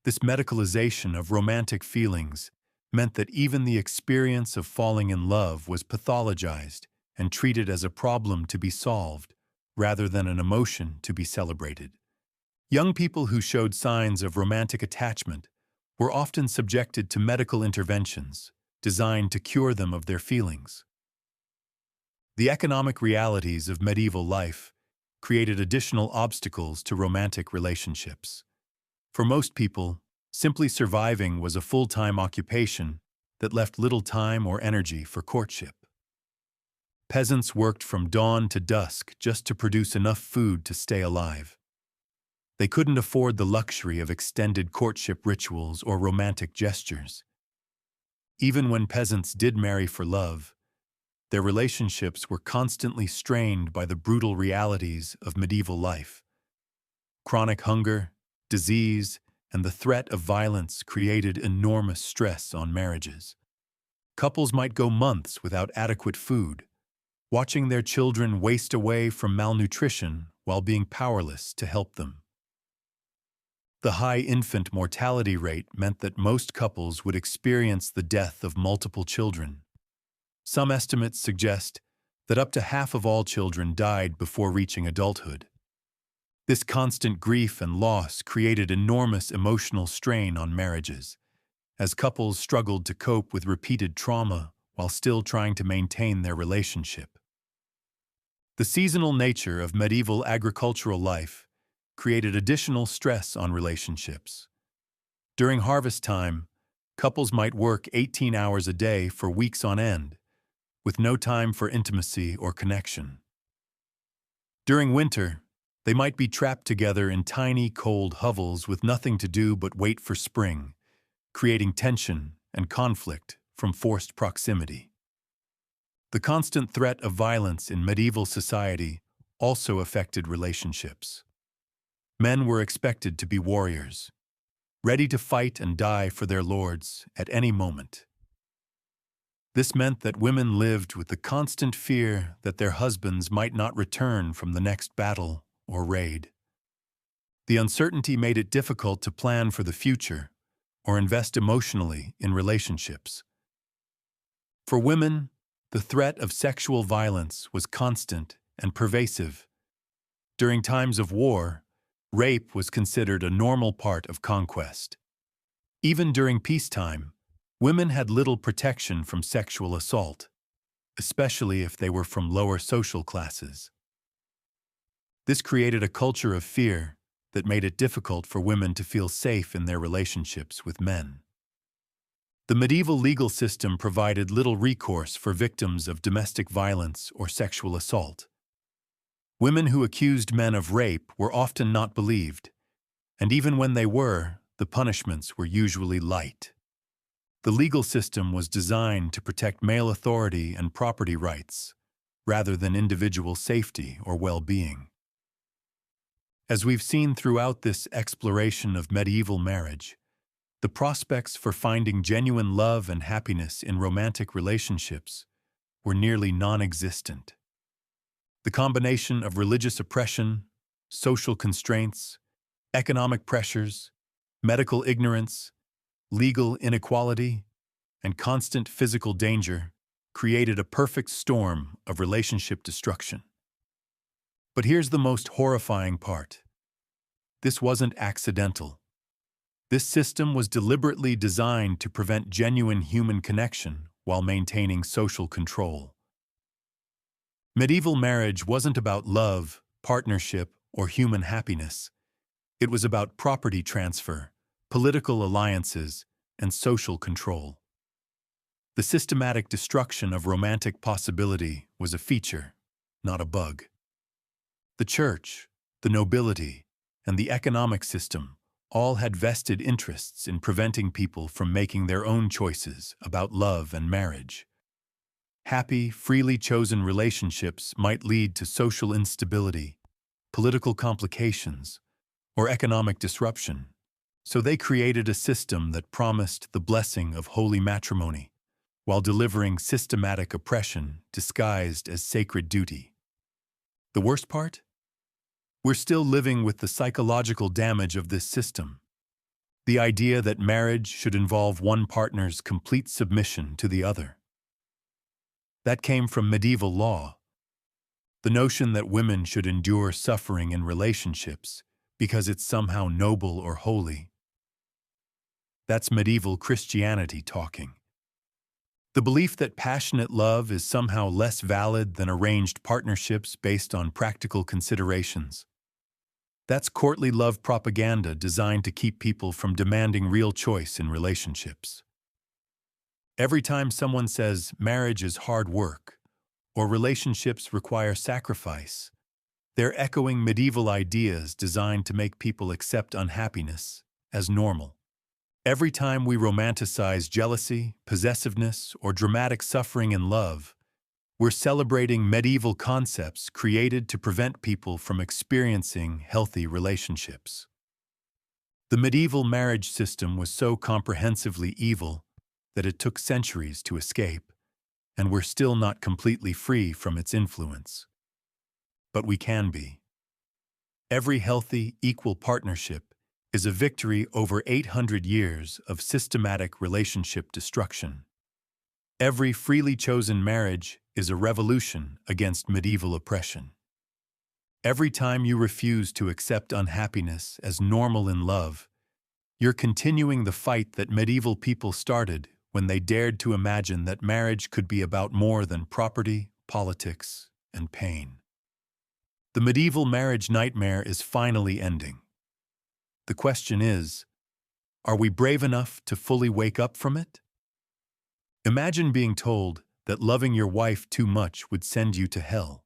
This medicalization of romantic feelings meant that even the experience of falling in love was pathologized and treated as a problem to be solved, rather than an emotion to be celebrated. Young people who showed signs of romantic attachment were often subjected to medical interventions designed to cure them of their feelings. The economic realities of medieval life created additional obstacles to romantic relationships. For most people, simply surviving was a full-time occupation that left little time or energy for courtship. Peasants worked from dawn to dusk just to produce enough food to stay alive. They couldn't afford the luxury of extended courtship rituals or romantic gestures. Even when peasants did marry for love, their relationships were constantly strained by the brutal realities of medieval life. Chronic hunger, disease, and the threat of violence created enormous stress on marriages. Couples might go months without adequate food, watching their children waste away from malnutrition while being powerless to help them. The high infant mortality rate meant that most couples would experience the death of multiple children. Some estimates suggest that up to half of all children died before reaching adulthood. This constant grief and loss created enormous emotional strain on marriages, as couples struggled to cope with repeated trauma while still trying to maintain their relationship. The seasonal nature of medieval agricultural life created additional stress on relationships. During harvest time, couples might work 18 hours a day for weeks on end, with no time for intimacy or connection. During winter, they might be trapped together in tiny, cold hovels with nothing to do but wait for spring, creating tension and conflict from forced proximity. The constant threat of violence in medieval society also affected relationships. Men were expected to be warriors, ready to fight and die for their lords at any moment. This meant that women lived with the constant fear that their husbands might not return from the next battle or raid. The uncertainty made it difficult to plan for the future or invest emotionally in relationships. For women, the threat of sexual violence was constant and pervasive. During times of war, rape was considered a normal part of conquest. Even during peacetime, women had little protection from sexual assault, especially if they were from lower social classes. This created a culture of fear that made it difficult for women to feel safe in their relationships with men. The medieval legal system provided little recourse for victims of domestic violence or sexual assault. Women who accused men of rape were often not believed, and even when they were, the punishments were usually light. The legal system was designed to protect male authority and property rights, rather than individual safety or well-being. As we've seen throughout this exploration of medieval marriage, the prospects for finding genuine love and happiness in romantic relationships were nearly non-existent. The combination of religious oppression, social constraints, economic pressures, medical ignorance, legal inequality, and constant physical danger created a perfect storm of relationship destruction. But here's the most horrifying part. This wasn't accidental. This system was deliberately designed to prevent genuine human connection while maintaining social control. Medieval marriage wasn't about love, partnership, or human happiness. It was about property transfer, political alliances, and social control. The systematic destruction of romantic possibility was a feature, not a bug. The church, the nobility, and the economic system all had vested interests in preventing people from making their own choices about love and marriage. Happy, freely chosen relationships might lead to social instability, political complications, or economic disruption, so they created a system that promised the blessing of holy matrimony while delivering systematic oppression disguised as sacred duty. The worst part? We're still living with the psychological damage of this system. The idea that marriage should involve one partner's complete submission to the other. That came from medieval law. The notion that women should endure suffering in relationships because it's somehow noble or holy. That's medieval Christianity talking. The belief that passionate love is somehow less valid than arranged partnerships based on practical considerations. That's courtly love propaganda designed to keep people from demanding real choice in relationships. Every time someone says marriage is hard work or relationships require sacrifice, they're echoing medieval ideas designed to make people accept unhappiness as normal. Every time we romanticize jealousy, possessiveness, or dramatic suffering in love, we're celebrating medieval concepts created to prevent people from experiencing healthy relationships. The medieval marriage system was so comprehensively evil that it took centuries to escape, and we're still not completely free from its influence. But we can be. Every healthy, equal partnership is a victory over 800 years of systematic relationship destruction. Every freely chosen marriage is a revolution against medieval oppression. Every time you refuse to accept unhappiness as normal in love, you're continuing the fight that medieval people started when they dared to imagine that marriage could be about more than property, politics, and pain. The medieval marriage nightmare is finally ending. The question is, are we brave enough to fully wake up from it? Imagine being told that loving your wife too much would send you to hell.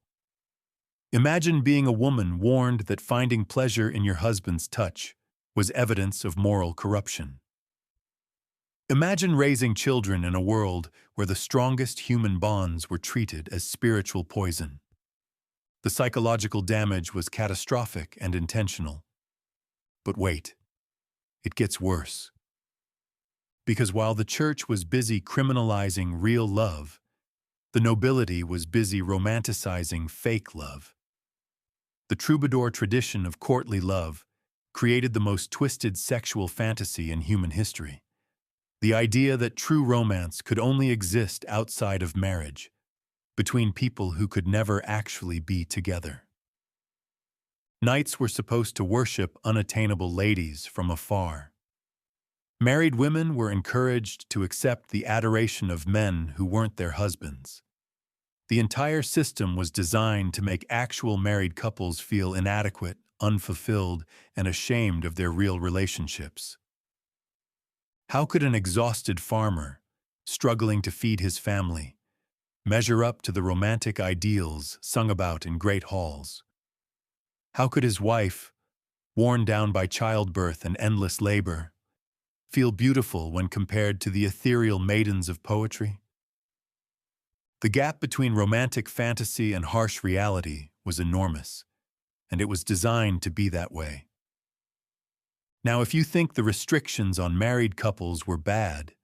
Imagine being a woman warned that finding pleasure in your husband's touch was evidence of moral corruption. Imagine raising children in a world where the strongest human bonds were treated as spiritual poison. The psychological damage was catastrophic and intentional. But wait, it gets worse. Because while the church was busy criminalizing real love, the nobility was busy romanticizing fake love. The troubadour tradition of courtly love created the most twisted sexual fantasy in human history. The idea that true romance could only exist outside of marriage, between people who could never actually be together. Knights were supposed to worship unattainable ladies from afar. Married women were encouraged to accept the adoration of men who weren't their husbands. The entire system was designed to make actual married couples feel inadequate, unfulfilled, and ashamed of their real relationships. How could an exhausted farmer, struggling to feed his family, measure up to the romantic ideals sung about in great halls? How could his wife, worn down by childbirth and endless labor, feel beautiful when compared to the ethereal maidens of poetry? The gap between romantic fantasy and harsh reality was enormous, and it was designed to be that way. Now, if you think the restrictions on married couples were bad,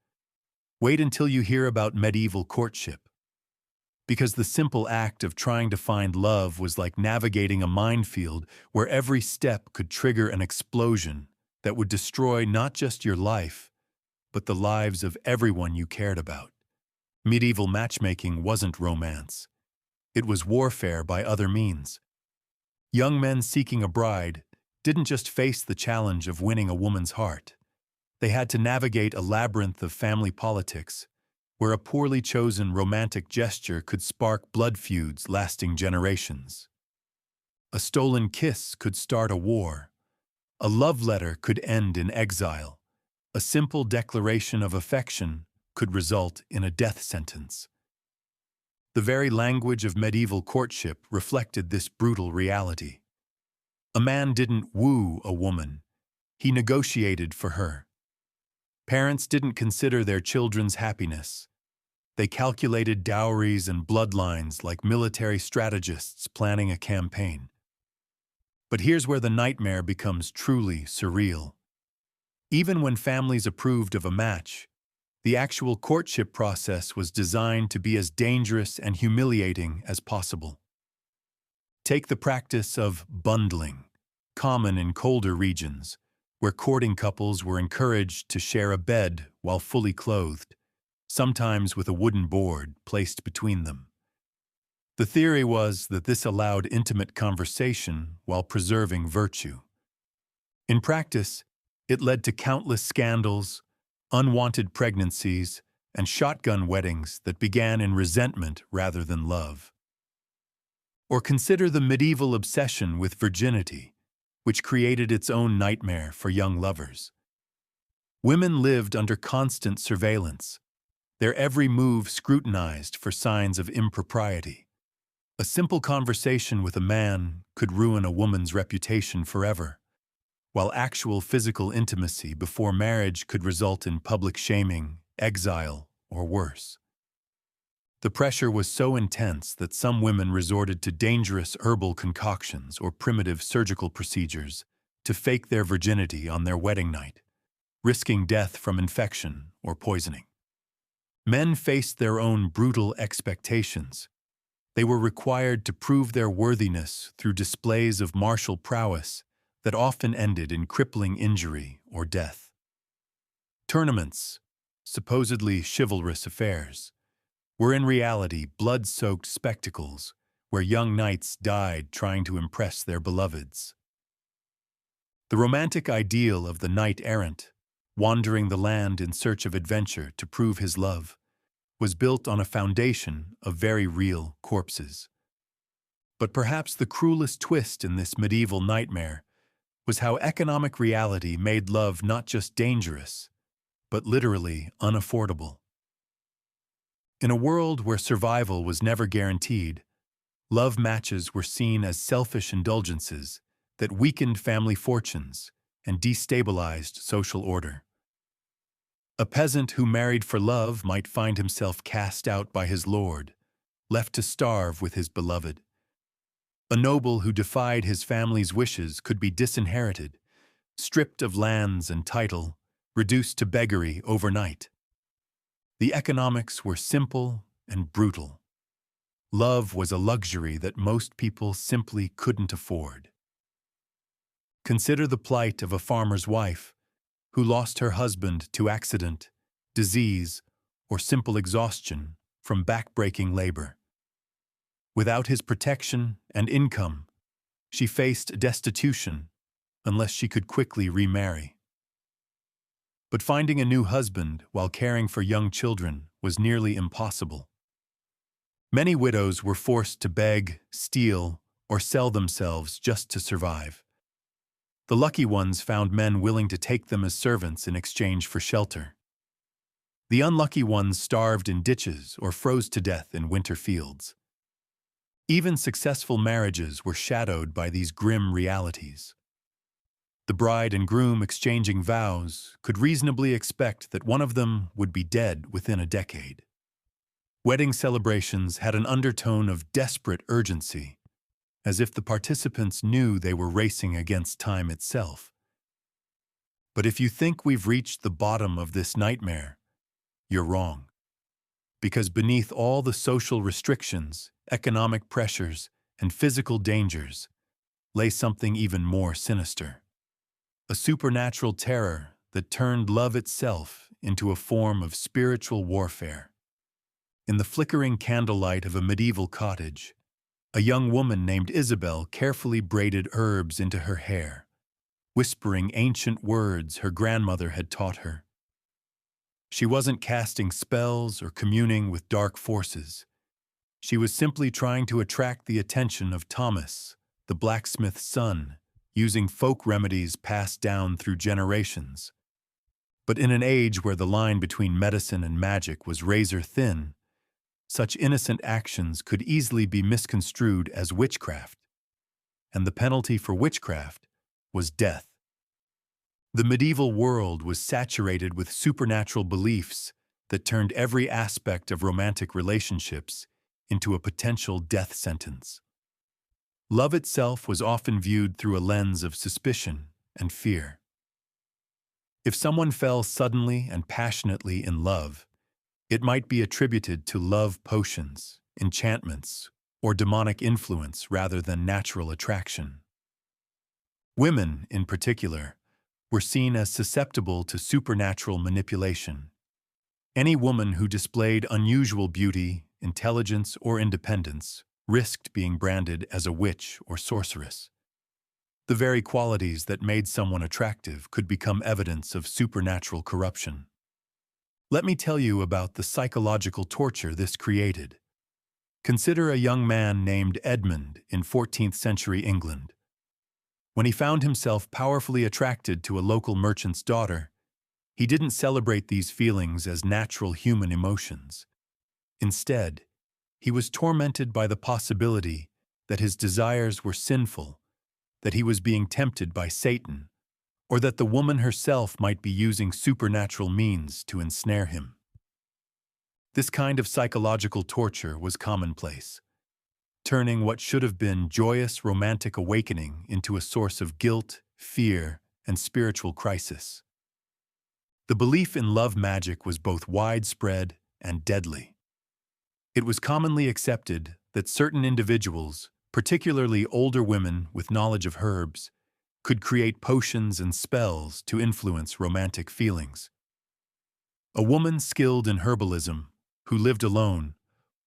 wait until you hear about medieval courtship. Because the simple act of trying to find love was like navigating a minefield where every step could trigger an explosion that would destroy not just your life, but the lives of everyone you cared about. Medieval matchmaking wasn't romance. It was warfare by other means. Young men seeking a bride didn't just face the challenge of winning a woman's heart. They had to navigate a labyrinth of family politics, where a poorly chosen romantic gesture could spark blood feuds lasting generations. A stolen kiss could start a war. A love letter could end in exile. A simple declaration of affection could result in a death sentence. The very language of medieval courtship reflected this brutal reality. A man didn't woo a woman. He negotiated for her. Parents didn't consider their children's happiness. They calculated dowries and bloodlines like military strategists planning a campaign. But here's where the nightmare becomes truly surreal. Even when families approved of a match, the actual courtship process was designed to be as dangerous and humiliating as possible. Take the practice of bundling, common in colder regions, where courting couples were encouraged to share a bed while fully clothed, sometimes with a wooden board placed between them. The theory was that this allowed intimate conversation while preserving virtue. In practice, it led to countless scandals, unwanted pregnancies, and shotgun weddings that began in resentment rather than love. Or consider the medieval obsession with virginity, which created its own nightmare for young lovers. Women lived under constant surveillance, their every move scrutinized for signs of impropriety. A simple conversation with a man could ruin a woman's reputation forever, while actual physical intimacy before marriage could result in public shaming, exile, or worse. The pressure was so intense that some women resorted to dangerous herbal concoctions or primitive surgical procedures to fake their virginity on their wedding night, risking death from infection or poisoning. Men faced their own brutal expectations. They were required to prove their worthiness through displays of martial prowess that often ended in crippling injury or death. Tournaments, supposedly chivalrous affairs, were in reality blood-soaked spectacles where young knights died trying to impress their beloveds. The romantic ideal of the knight-errant, wandering the land in search of adventure to prove his love, was built on a foundation of very real corpses. But perhaps the cruelest twist in this medieval nightmare was how economic reality made love not just dangerous, but literally unaffordable. In a world where survival was never guaranteed, love matches were seen as selfish indulgences that weakened family fortunes and destabilized social order. A peasant who married for love might find himself cast out by his lord, left to starve with his beloved. A noble who defied his family's wishes could be disinherited, stripped of lands and title, reduced to beggary overnight. The economics were simple and brutal. Love was a luxury that most people simply couldn't afford. Consider the plight of a farmer's wife who lost her husband to accident, disease, or simple exhaustion from back-breaking labor. Without his protection and income, she faced destitution unless she could quickly remarry. But finding a new husband while caring for young children was nearly impossible. Many widows were forced to beg, steal, or sell themselves just to survive. The lucky ones found men willing to take them as servants in exchange for shelter. The unlucky ones starved in ditches or froze to death in winter fields. Even successful marriages were shadowed by these grim realities. The bride and groom exchanging vows could reasonably expect that one of them would be dead within a decade. Wedding celebrations had an undertone of desperate urgency, as if the participants knew they were racing against time itself. But if you think we've reached the bottom of this nightmare, you're wrong. Because beneath all the social restrictions, economic pressures, and physical dangers lay something even more sinister. A supernatural terror that turned love itself into a form of spiritual warfare. In the flickering candlelight of a medieval cottage, a young woman named Isabel carefully braided herbs into her hair, whispering ancient words her grandmother had taught her. She wasn't casting spells or communing with dark forces. She was simply trying to attract the attention of Thomas, the blacksmith's son, using folk remedies passed down through generations. But in an age where the line between medicine and magic was razor thin, such innocent actions could easily be misconstrued as witchcraft, and the penalty for witchcraft was death. The medieval world was saturated with supernatural beliefs that turned every aspect of romantic relationships into a potential death sentence. Love itself was often viewed through a lens of suspicion and fear. If someone fell suddenly and passionately in love, it might be attributed to love potions, enchantments, or demonic influence rather than natural attraction. Women, in particular, were seen as susceptible to supernatural manipulation. Any woman who displayed unusual beauty, intelligence, or independence risked being branded as a witch or sorceress. The very qualities that made someone attractive could become evidence of supernatural corruption. Let me tell you about the psychological torture this created. Consider a young man named Edmund in 14th century England. When he found himself powerfully attracted to a local merchant's daughter, he didn't celebrate these feelings as natural human emotions. Instead, he was tormented by the possibility that his desires were sinful, that he was being tempted by Satan, or that the woman herself might be using supernatural means to ensnare him. This kind of psychological torture was commonplace, turning what should have been joyous romantic awakening into a source of guilt, fear, and spiritual crisis. The belief in love magic was both widespread and deadly. It was commonly accepted that certain individuals, particularly older women with knowledge of herbs, could create potions and spells to influence romantic feelings. A woman skilled in herbalism, who lived alone,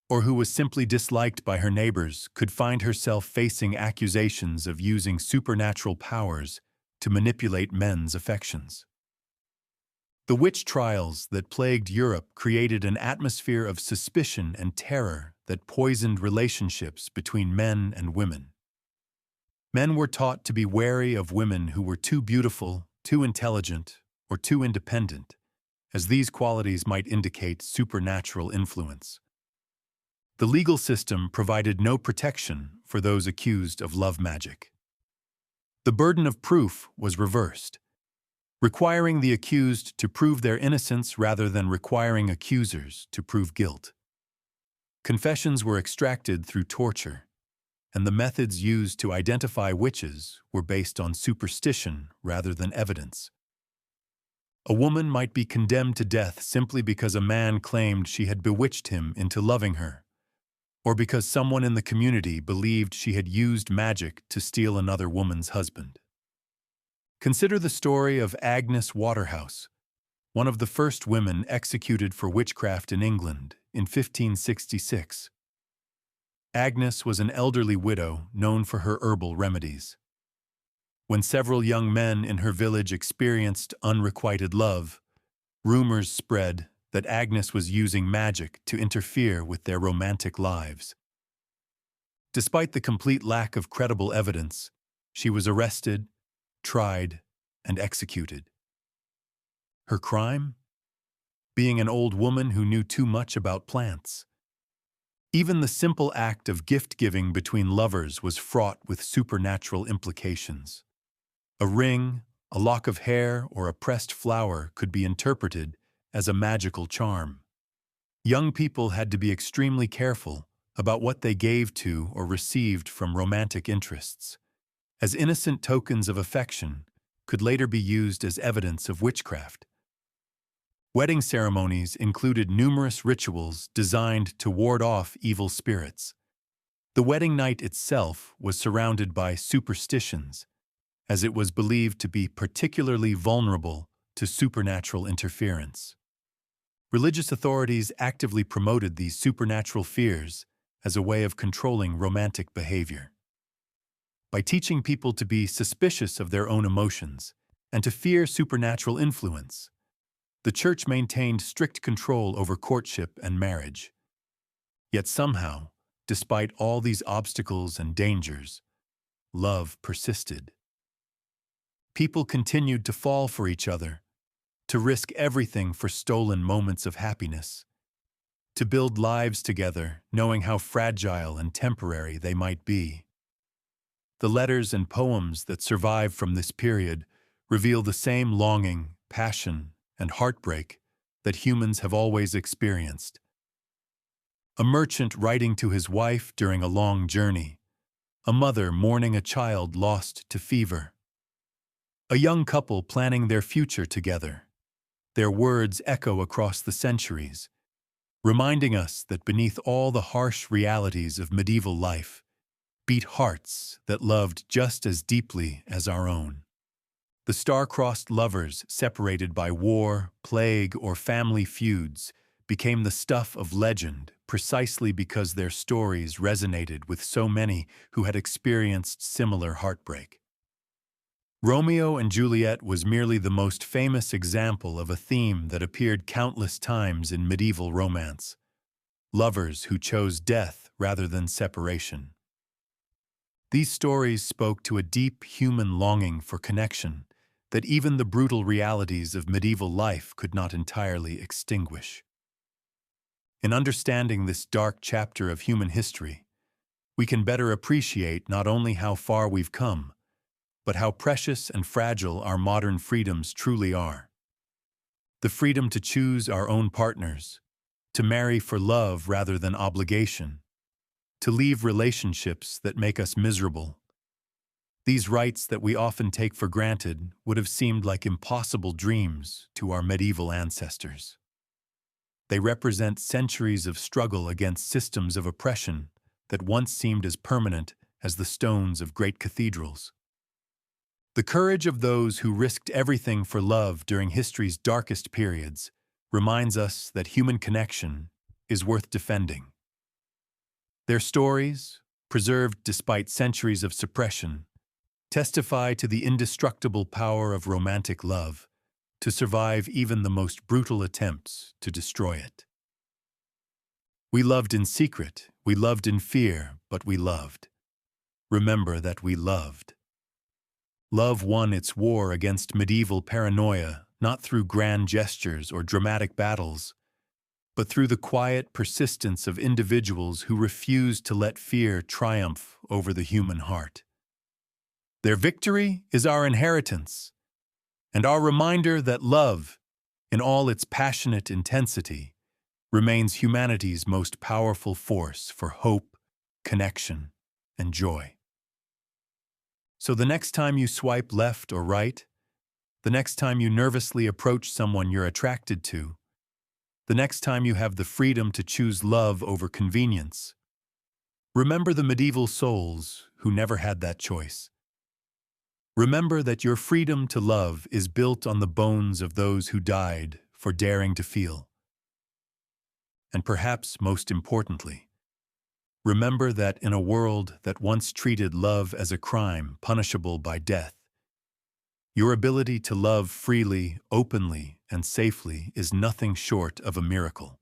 or who was simply disliked by her neighbors, could find herself facing accusations of using supernatural powers to manipulate men's affections. The witch trials that plagued Europe created an atmosphere of suspicion and terror that poisoned relationships between men and women. Men were taught to be wary of women who were too beautiful, too intelligent, or too independent, as these qualities might indicate supernatural influence. The legal system provided no protection for those accused of love magic. The burden of proof was reversed, requiring the accused to prove their innocence rather than requiring accusers to prove guilt. Confessions were extracted through torture, and the methods used to identify witches were based on superstition rather than evidence. A woman might be condemned to death simply because a man claimed she had bewitched him into loving her, or because someone in the community believed she had used magic to steal another woman's husband. Consider the story of Agnes Waterhouse, one of the first women executed for witchcraft in England in 1566. Agnes was an elderly widow known for her herbal remedies. When several young men in her village experienced unrequited love, rumors spread that Agnes was using magic to interfere with their romantic lives. Despite the complete lack of credible evidence, she was arrested, tried, and executed. Her crime? Being an old woman who knew too much about plants. Even the simple act of gift-giving between lovers was fraught with supernatural implications. A ring, a lock of hair, or a pressed flower could be interpreted as a magical charm. Young people had to be extremely careful about what they gave to or received from romantic interests, as innocent tokens of affection could later be used as evidence of witchcraft. Wedding ceremonies included numerous rituals designed to ward off evil spirits. The wedding night itself was surrounded by superstitions, as it was believed to be particularly vulnerable to supernatural interference. Religious authorities actively promoted these supernatural fears as a way of controlling romantic behavior. By teaching people to be suspicious of their own emotions and to fear supernatural influence, the Church maintained strict control over courtship and marriage. Yet somehow, despite all these obstacles and dangers, love persisted. People continued to fall for each other, to risk everything for stolen moments of happiness, to build lives together knowing how fragile and temporary they might be. The letters and poems that survive from this period reveal the same longing, passion, and heartbreak that humans have always experienced. A merchant writing to his wife during a long journey, a mother mourning a child lost to fever, a young couple planning their future together. Their words echo across the centuries, reminding us that beneath all the harsh realities of medieval life beat hearts that loved just as deeply as our own. The star-crossed lovers, separated by war, plague, or family feuds, became the stuff of legend precisely because their stories resonated with so many who had experienced similar heartbreak. Romeo and Juliet was merely the most famous example of a theme that appeared countless times in medieval romance: lovers who chose death rather than separation. These stories spoke to a deep human longing for connection that even the brutal realities of medieval life could not entirely extinguish. In understanding this dark chapter of human history, we can better appreciate not only how far we've come, but how precious and fragile our modern freedoms truly are. The freedom to choose our own partners, to marry for love rather than obligation, to leave relationships that make us miserable. These rights that we often take for granted would have seemed like impossible dreams to our medieval ancestors. They represent centuries of struggle against systems of oppression that once seemed as permanent as the stones of great cathedrals. The courage of those who risked everything for love during history's darkest periods reminds us that human connection is worth defending. Their stories, preserved despite centuries of suppression, testify to the indestructible power of romantic love to survive even the most brutal attempts to destroy it. We loved in secret, we loved in fear, but we loved. Remember that we loved. Love won its war against medieval paranoia not through grand gestures or dramatic battles, but through the quiet persistence of individuals who refused to let fear triumph over the human heart. Their victory is our inheritance, and our reminder that love, in all its passionate intensity, remains humanity's most powerful force for hope, connection, and joy. So the next time you swipe left or right, the next time you nervously approach someone you're attracted to, the next time you have the freedom to choose love over convenience, remember the medieval souls who never had that choice. Remember that your freedom to love is built on the bones of those who died for daring to feel. And perhaps most importantly, remember that in a world that once treated love as a crime punishable by death, your ability to love freely, openly, and safely is nothing short of a miracle.